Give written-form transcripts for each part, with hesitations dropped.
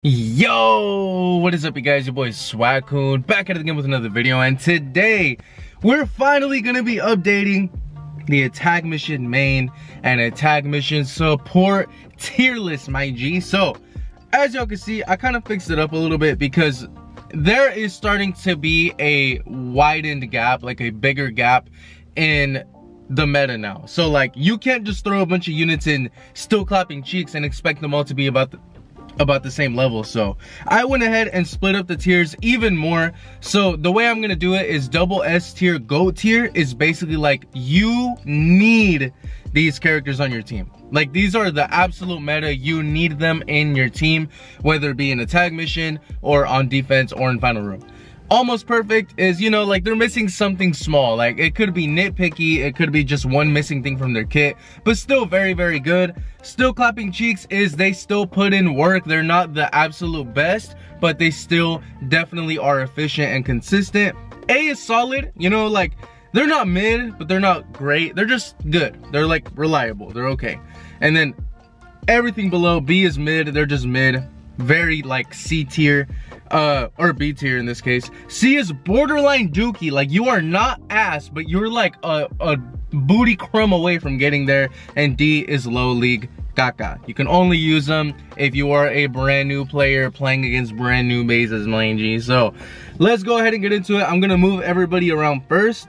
Yo, what is up, you guys? Your boy Swag-kun back at it again with another video, and today we're finally gonna be updating the attack mission main and attack mission support tier list, my G. So as y'all can see, I kind of fixed it up a little bit because there is starting to be a widened gap, like a bigger gap in the meta now. So like, you can't just throw a bunch of units in still clapping cheeks and expect them all to be about the same level. So I went ahead and split up the tiers even more. So the way I'm gonna do it is double S tier, GOAT tier is basically like, you need these characters on your team. Like, these are the absolute meta. You need them in your team, whether it be in attack mission or on defense or in final room. Almost perfect is, you know, like, they're missing something small. Like, it could be nitpicky, it could be just one missing thing from their kit, but still very, very good. Still clapping cheeks is they still put in work. They're not the absolute best, but they still definitely are efficient and consistent. A is solid, you know, like, they're not mid, but they're not great. They're just good. They're like reliable, they're okay. And then everything below, B is mid, they're just mid. Very like C tier, or B tier in this case. C is borderline dookie, like, you are not ass, but you're like a booty crumb away from getting there. And D is low league caca. You can only use them if you are a brand new player playing against brand new bases, my G. So let's go ahead and get into it. I'm gonna move everybody around first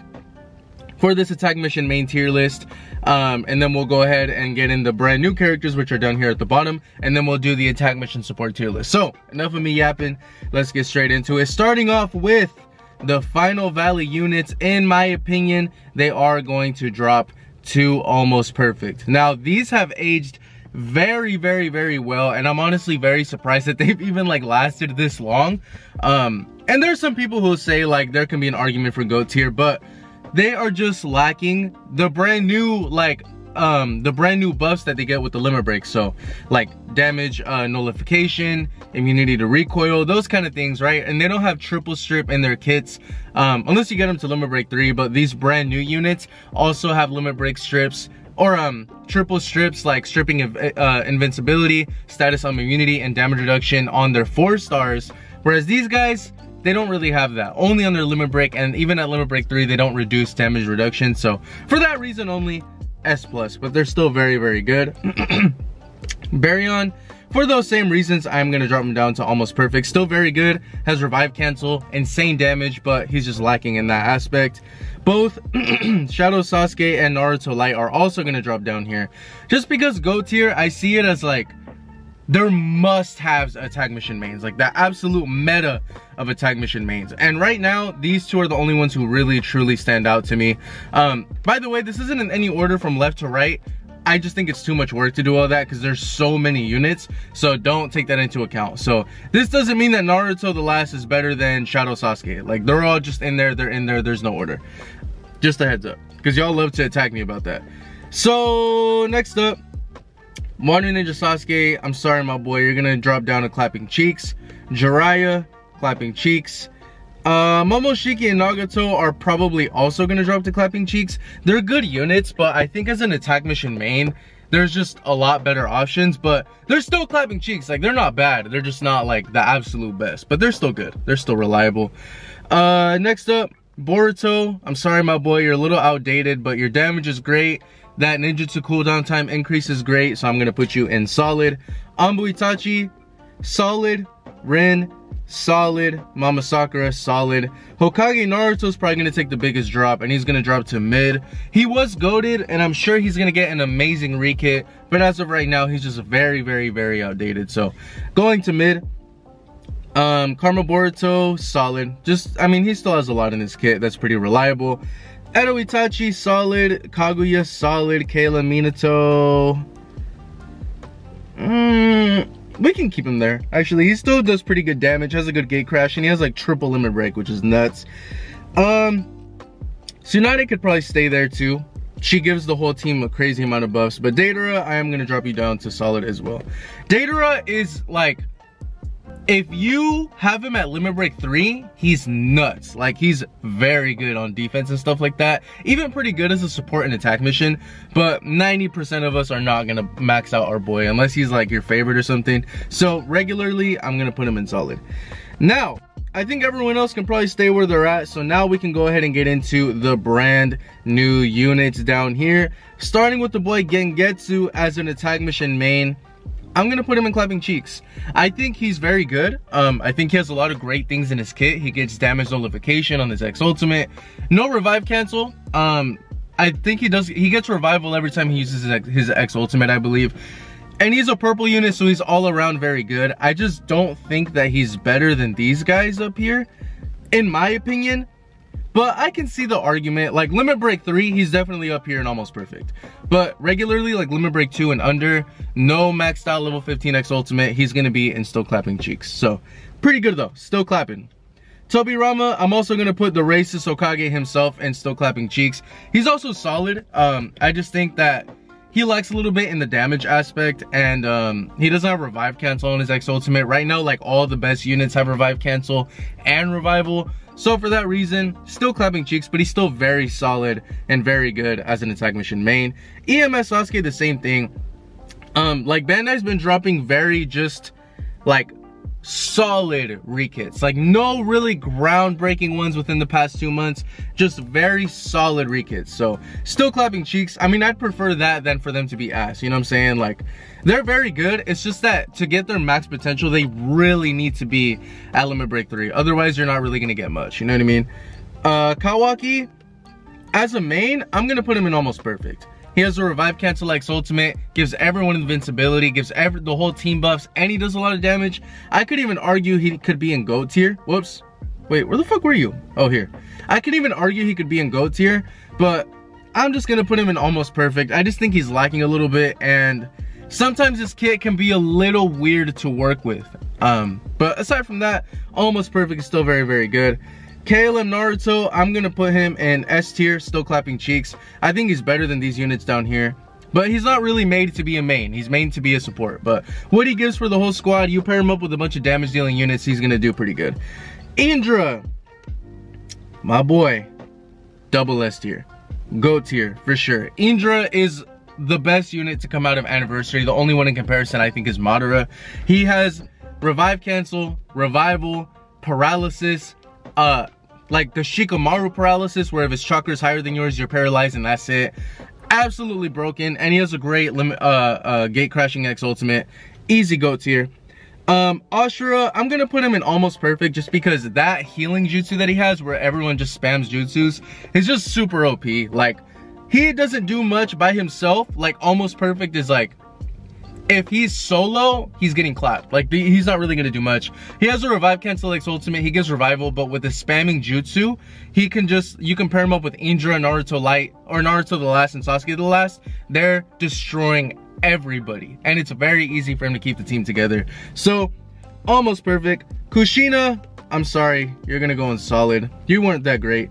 for this attack mission main tier list, and then we'll go ahead and get in the brand new characters, which are down here at the bottom, and then we'll do the attack mission support tier list. So enough of me yapping, let's get straight into it. Starting off with the Final Valley units. In my opinion, they are going to drop to almost perfect. Now, these have aged very, very, very well, and I'm honestly very surprised that they've even like lasted this long. And there's some people who say like there can be an argument for GOAT tier, but they are just lacking the brand new, like, the brand new buffs that they get with the limit break. So like damage nullification, immunity to recoil, those kind of things, right? And they don't have triple strip in their kits, unless you get them to limit break 3, but these brand new units also have limit break strips, or triple strips, like stripping invincibility, status on immunity, and damage reduction on their 4 stars. Whereas these guys, they don't really have that, only on their limit break, and even at limit break 3 they don't reduce damage reduction. So for that reason only, S+, but they're still very, very good. Baryon, for those same reasons, I'm gonna drop him down to almost perfect. Still very good, has revive cancel, insane damage, but he's just lacking in that aspect. Both Shadow Sasuke and Naruto Light are also gonna drop down here, just because GOAT tier, I see it as like, they're must-haves attack mission mains, like the absolute meta of attack mission mains. And right now, these two are the only ones who really truly stand out to me. By the way, this isn't in any order from left to right. I just think it's too much work to do all that because there's so many units, so don't take that into account. So this doesn't mean that Naruto the Last is better than Shadow Sasuke. Like, they're all just in there, they're in there, there's no order. Just a heads up, because y'all love to attack me about that. So next up, Modern Ninja Sasuke, I'm sorry my boy, you're gonna drop down to clapping cheeks. Jiraiya, clapping cheeks. Momoshiki and Nagato are probably also gonna drop to clapping cheeks. They're good units, but I think as an attack mission main, there's just a lot better options, but they're still clapping cheeks. Like, they're not bad, they're just not like the absolute best, but they're still good, they're still reliable. Next up, Boruto, I'm sorry my boy, you're a little outdated, but your damage is great. That ninjutsu cooldown time increase is great, so I'm gonna put you in solid. Anbu Itachi, solid. Rin, solid. Mama Sakura, solid. Hokage Naruto's probably gonna take the biggest drop, and he's gonna drop to mid. He was goated, and I'm sure he's gonna get an amazing rekit, but as of right now, he's just very, very, very outdated. So going to mid. Karma Boruto, solid. Just, I mean, he still has a lot in his kit that's pretty reliable. Edo Itachi, solid. Kaguya, solid. Kayla, Minato, we can keep him there. Actually, he still does pretty good damage, has a good gate crash, and he has like triple limit break, which is nuts. Tsunade could probably stay there too. She gives the whole team a crazy amount of buffs, but Deidara, I am gonna drop you down to solid as well. Deidara is like, If you have him at limit break 3, he's nuts. Like, he's very good on defense and stuff like that. Even pretty good as a support and attack mission. But 90% of us are not gonna max out our boy unless he's like your favorite or something. So regularly, I'm gonna put him in solid. Now, I think everyone else can probably stay where they're at. So now we can go ahead and get into the brand new units down here. Starting with the boy Gengetsu as an attack mission main. I'm gonna put him in Clapping Cheeks. I think he's very good. I think he has a lot of great things in his kit. He gets damage nullification on his X ultimate. No revive cancel. I think he gets revival every time he uses his X ultimate, I believe. And he's a purple unit, so he's all around very good. I just don't think that he's better than these guys up here, in my opinion. But I can see the argument. Like, limit break 3, he's definitely up here and almost perfect. But regularly, like limit break 2 and under, no maxed out level 15 X ultimate, he's gonna be in Still Clapping Cheeks. So, pretty good though, still clapping. Tobirama, I'm also gonna put the racist Hokage himself in Still Clapping Cheeks. He's also solid. I just think that he lacks a little bit in the damage aspect, and he doesn't have revive cancel on his X ultimate. Right now, like, all the best units have revive cancel and revival. So for that reason, still Clapping Cheeks, but he's still very solid and very good as an attack mission main. EMS Sasuke, the same thing. Like, Bandai's been dropping very just, like, solid rekits. Like, no really groundbreaking ones within the past 2 months. Just very solid rekits. So, still Clapping Cheeks. I mean, I'd prefer that than for them to be ass. You know what I'm saying? Like, they're very good. It's just that to get their max potential, they really need to be at limit break 3. Otherwise, you're not really going to get much. You know what I mean? Kawaki, as a main, I'm going to put him in almost perfect. He has a revive cancel X ultimate, gives everyone invincibility, gives the whole team buffs, and he does a lot of damage. I could even argue he could be in GOAT tier. Whoops. Wait, where the fuck were you? Oh, here. I could even argue he could be in GOAT tier, but I'm just gonna put him in almost perfect. I just think he's lacking a little bit, and sometimes this kit can be a little weird to work with. But aside from that, almost perfect is still very, very good. KLM Naruto, I'm gonna put him in S tier, still Clapping Cheeks. I think he's better than these units down here, but he's not really made to be a main. He's made to be a support, but what he gives for the whole squad, you pair him up with a bunch of damage dealing units, he's gonna do pretty good. Indra, my boy, double S tier, GOAT tier for sure. Indra is the best unit to come out of Anniversary. The only one in comparison I think is Madara. He has revive cancel, revival, paralysis, like the Shikamaru paralysis, where if his chakra is higher than yours, you're paralyzed and that's it. Absolutely broken, and he has a great gate crashing X ultimate. Easy GOAT tier. Ashura, I'm gonna put him in almost perfect just because that healing jutsu that he has, where everyone just spams jutsus, is just super OP. Like, he doesn't do much by himself. Like, almost perfect is like, if he's solo, he's getting clapped. Like, he's not really gonna do much. He has a revive cancel X ultimate, he gives revival, but with the spamming jutsu, he can just, you can pair him up with Indra, Naruto Light, or Naruto the Last and Sasuke the Last. They're destroying everybody, and it's very easy for him to keep the team together. So, almost perfect. Kushina, I'm sorry, you're gonna go in solid. You weren't that great.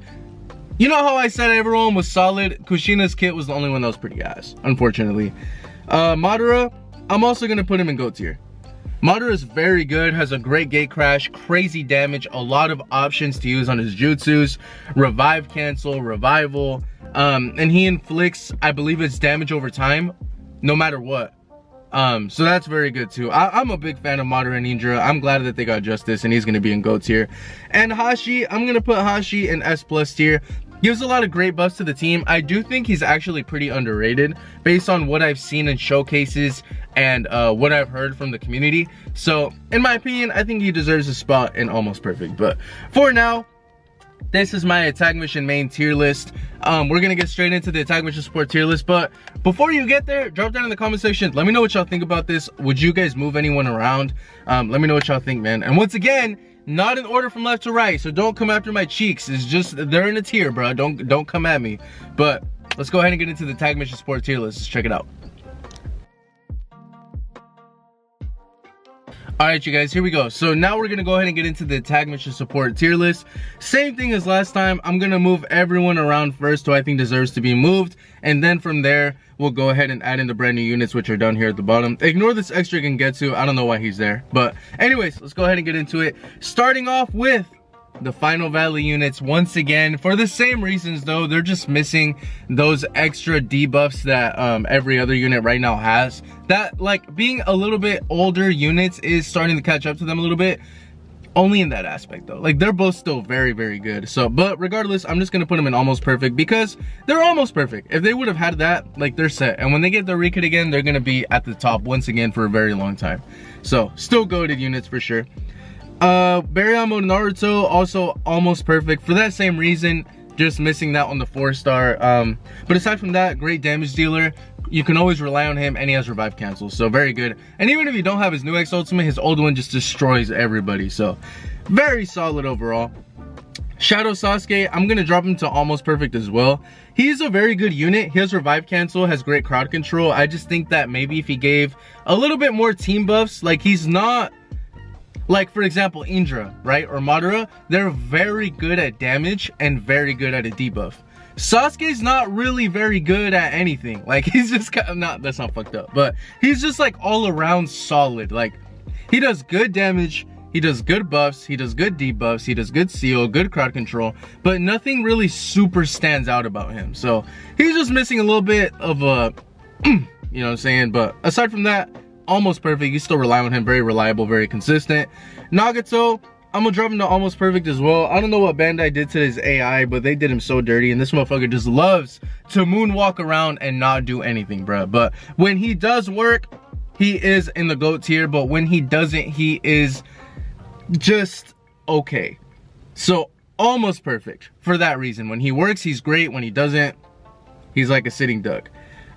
You know how I said everyone was solid? Kushina's kit was the only one that was pretty ass, unfortunately. Madara, I'm also gonna put him in GOAT tier. Madara is very good, has a great gate crash, crazy damage, a lot of options to use on his jutsus, revive cancel, revival, and he inflicts, I believe it's damage over time, no matter what. So that's very good too. I'm a big fan of Madara and Indra. I'm glad that they got justice and he's gonna be in GOAT tier. And Hashi, I'm gonna put Hashi in S+ tier. Gives a lot of great buffs to the team. I do think he's actually pretty underrated based on what I've seen in showcases and what I've heard from the community. So in my opinion, I think he deserves a spot in almost perfect. But for now, this is my attack mission main tier list. We're gonna get straight into the attack mission support tier list, but before you get there, drop down in the comment section. Let me know what y'all think about this. Would you guys move anyone around? Let me know what y'all think, man. And once again, not in order from left to right, so don't come after my cheeks. It's just, they're in a tier, bro. Don't come at me. But let's go ahead and get into the attack mission support tier list. Let's check it out. Alright you guys, here we go. So now we're gonna go ahead and get into the attack mission support tier list. Same thing as last time. I'm gonna move everyone around first who I think deserves to be moved, and then from there we'll go ahead and add in the brand new units, which are down here at the bottom. Ignore this extra Gengetsu, I don't know why he's there, but anyways, let's go ahead and get into it. Starting off with the Final Valley units once again, for the same reasons though. They're just missing those extra debuffs that every other unit right now has. That, like, being a little bit older units is starting to catch up to them a little bit. Only in that aspect though. Like, they're both still very, very good. So, but regardless, I'm just gonna put them in almost perfect because they're almost perfect. If they would have had that, like, they're set. And when they get their rekit again, they're gonna be at the top once again for a very long time. So, still goated units for sure. Bariyamo Naruto, also almost perfect for that same reason, just missing that on the 4-star. But aside from that, great damage dealer. You can always rely on him, and he has revive cancel, so very good. And even if you don't have his new X ultimate, his old one just destroys everybody, so very solid overall. Shadow Sasuke, I'm gonna drop him to almost perfect as well. He's a very good unit. He has revive cancel, has great crowd control. I just think that maybe if he gave a little bit more team buffs, like, he's not, like, for example, Indra, right, or Madara, they're very good at damage and very good at a debuff. Sasuke's not really very good at anything. Like, he's just kind of not, that's not fucked up, but he's just like all around solid. Like, he does good damage, he does good buffs, he does good debuffs, he does good seal, good crowd control, but nothing really super stands out about him. So he's just missing a little bit of a, you know what I'm saying? But aside from that, almost perfect. You still rely on him, very reliable, very consistent. Nagato, I'm gonna drop him to almost perfect as well. I don't know what Bandai did to his AI, but they did him so dirty, and this motherfucker just loves to moonwalk around and not do anything, bruh. But when he does work, he is in the GOAT tier, but when he doesn't, he is just okay. So almost perfect for that reason. When he works, he's great. When he doesn't, he's like a sitting duck.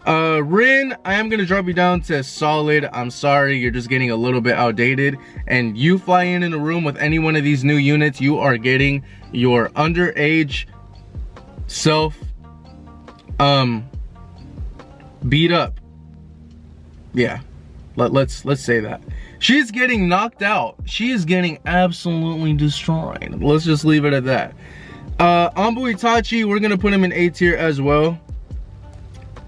Rin, I am gonna drop you down to solid. I'm sorry, you're just getting a little bit outdated, and you fly in a room with any one of these new units, you are getting your underage self beat up. Yeah, let's say that. She's getting knocked out. She is getting absolutely destroyed. Let's just leave it at that. Anbu Itachi, we're gonna put him in A tier as well.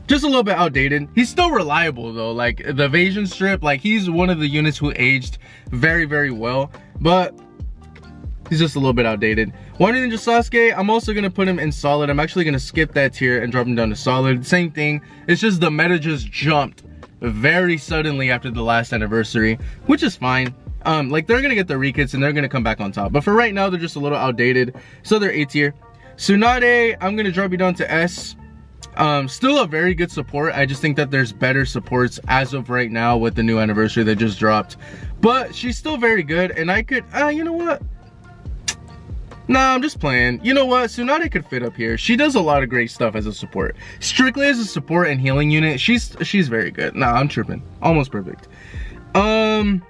Just a little bit outdated. He's still reliable though. Like, the evasion strip, like, he's one of the units who aged very, very well, but he's just a little bit outdated. One Ninja Sasuke, I'm also gonna put him in solid. I'm actually gonna skip that tier and drop him down to solid. Same thing, it's just the meta just jumped very suddenly after the last anniversary, which is fine. Like, they're gonna get their rekits and they're gonna come back on top, but for right now they're just a little outdated, so they're A tier. Tsunade, I'm gonna drop you down to S. Still a very good support. I just think that there's better supports as of right now with the new anniversary that just dropped, but she's still very good. And I could, you know what, nah, I'm just playing. You know what, Tsunade could fit up here. She does a lot of great stuff as a support. Strictly as a support and healing unit, she's very good. Nah, I'm tripping. Almost perfect. Momo,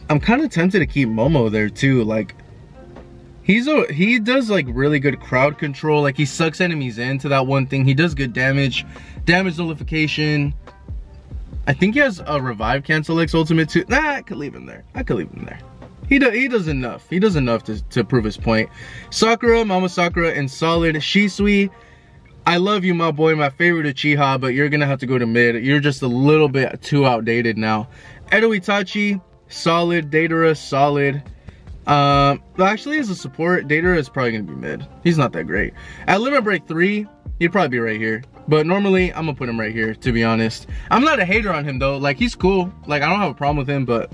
I'm kind of tempted to keep Momo there too. Like, he does like really good crowd control. Like, he sucks enemies into that one thing. He does good damage nullification. I think he has a revive cancel X ultimate too. Nah, I could leave him there. I could leave him there. He does enough. He does enough to prove his point. Sakura, Mama Sakura, and solid. Shisui, I love you, my boy, my favorite Uchiha, but you're gonna have to go to mid. You're just a little bit too outdated now. Edo Itachi, solid. Deidara, solid. Actually, as a support, Deidara is probably gonna be mid. He's not that great. At Limit Break 3, he'd probably be right here, but normally I'm gonna put him right here, to be honest. I'm not a hater on him though. Like, he's cool. Like, I don't have a problem with him, but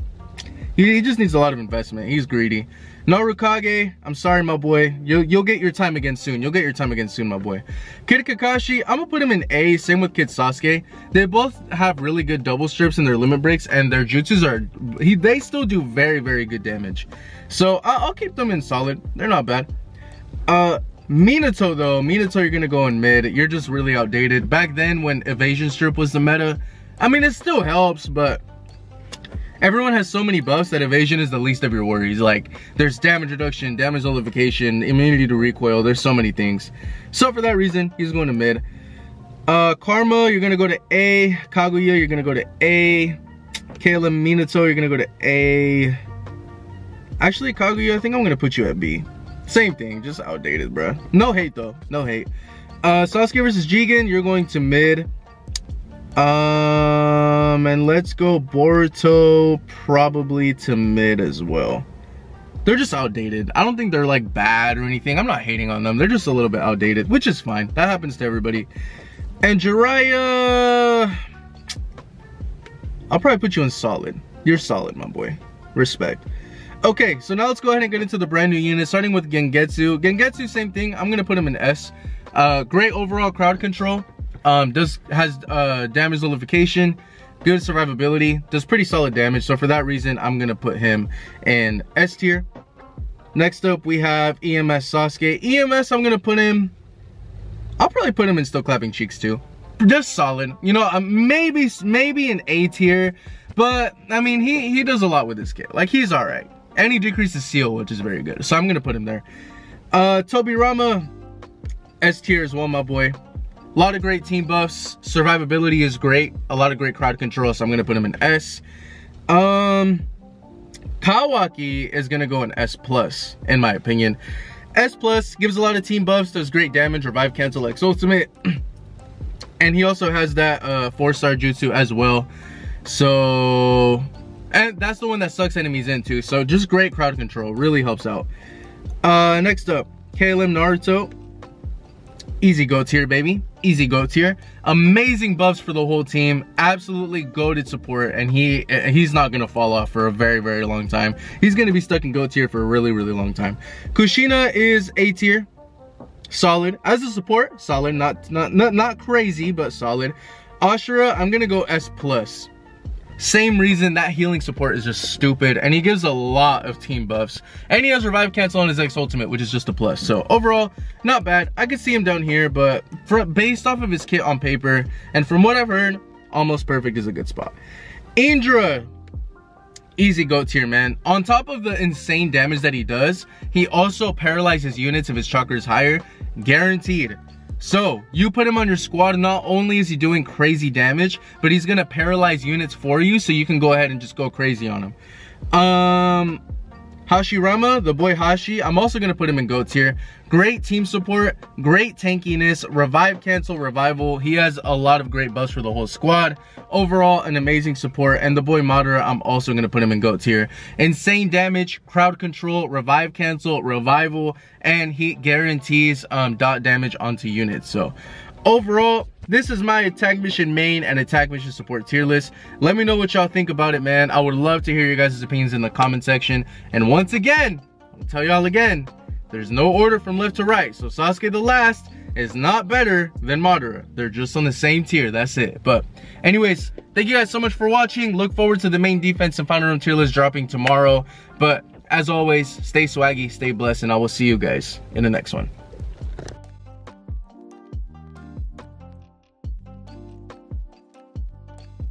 he just needs a lot of investment. He's greedy. Narukage, I'm sorry, my boy. You'll get your time again soon. You'll get your time again soon, my boy. Kid Kakashi, I'm gonna put him in A. Same with Kid Sasuke. They both have really good double strips in their limit breaks, and their jutsus are, they still do very, very good damage. So I'll keep them in solid. They're not bad. Minato though, Minato, you're gonna go in mid. You're just really outdated. Back then when evasion strip was the meta, I mean, it still helps, but everyone has so many buffs that evasion is the least of your worries. Like, there's damage reduction, damage nullification, immunity to recoil. There's so many things. So for that reason, he's going to mid. Karma, you're gonna go to A. Kaguya, you're gonna go to A. Kayla Minato, you're gonna go to A. Actually, Kaguya, I think I'm gonna put you at B. Same thing, just outdated, bruh. No hate though, no hate. Sasuke versus Jigen, you're going to mid. And let's go Boruto probably to mid as well. They're just outdated. I don't think they're like bad or anything. I'm not hating on them. They're just a little bit outdated, which is fine. That happens to everybody. And Jiraiya, I'll probably put you in solid. You're solid, my boy. Respect. Okay, so now let's go ahead and get into the brand new unit, starting with Gengetsu. Gengetsu, same thing. I'm gonna put him in S. Great overall crowd control. Has damage nullification, good survivability, does pretty solid damage. So for that reason, I'm gonna put him in S tier. Next up, we have EMS Sasuke. EMS, I'm gonna put him. I'll probably put him in Still Clapping Cheeks too. Just solid. You know, maybe an A tier, but I mean, he does a lot with this kit. Like, he's all right. And he decreases seal, which is very good. So I'm gonna put him there. Tobirama, S tier as well, my boy. A lot of great team buffs. Survivability is great. A lot of great crowd control, so I'm gonna put him in S. Kawaki is gonna go in S plus, in my opinion. S plus gives a lot of team buffs, does great damage, revive cancel X ultimate. And he also has that 4-star jutsu as well. So, and that's the one that sucks enemies into. So just great crowd control, really helps out. Next up, KLM Naruto. Easy go tier, baby. Easy go tier. Amazing buffs for the whole team. Absolutely goated support, and he's not gonna fall off for a very, very long time. He's gonna be stuck in go tier for a really, really long time. Kushina is A tier. Solid. As a support, solid. Not crazy, but solid. Ashura, I'm gonna go S plus. Same reason, that healing support is just stupid, and he gives a lot of team buffs, and he has revive cancel on his X ultimate, which is just a plus. So overall, not bad. I could see him down here, but based off of his kit on paper and from what I've heard, almost perfect is a good spot. Indra, easy go tier, man. On top of the insane damage that he does, he also paralyzes units if his chakra is higher, guaranteed. So you put him on your squad, not only is he doing crazy damage, but he's gonna paralyze units for you, so you can go ahead and just go crazy on him. Hashirama, the boy Hashi, I'm also gonna put him in GOAT tier. Great team support, great tankiness, revive cancel, revival. He has a lot of great buffs for the whole squad. Overall, an amazing support. And the boy Madara, I'm also gonna put him in GOAT tier. Insane damage, crowd control, revive cancel, revival, and he guarantees dot damage onto units. So overall, this is my attack mission main and attack mission support tier list. Let me know what y'all think about it, man. I would love to hear your guys' opinions in the comment section. And once again, I'll tell y'all again, there's no order from left to right. So Sasuke the Last is not better than Madara. They're just on the same tier, that's it. But anyways, thank you guys so much for watching. Look forward to the main defense and final room tier list dropping tomorrow. But as always, stay swaggy, stay blessed, and I will see you guys in the next one.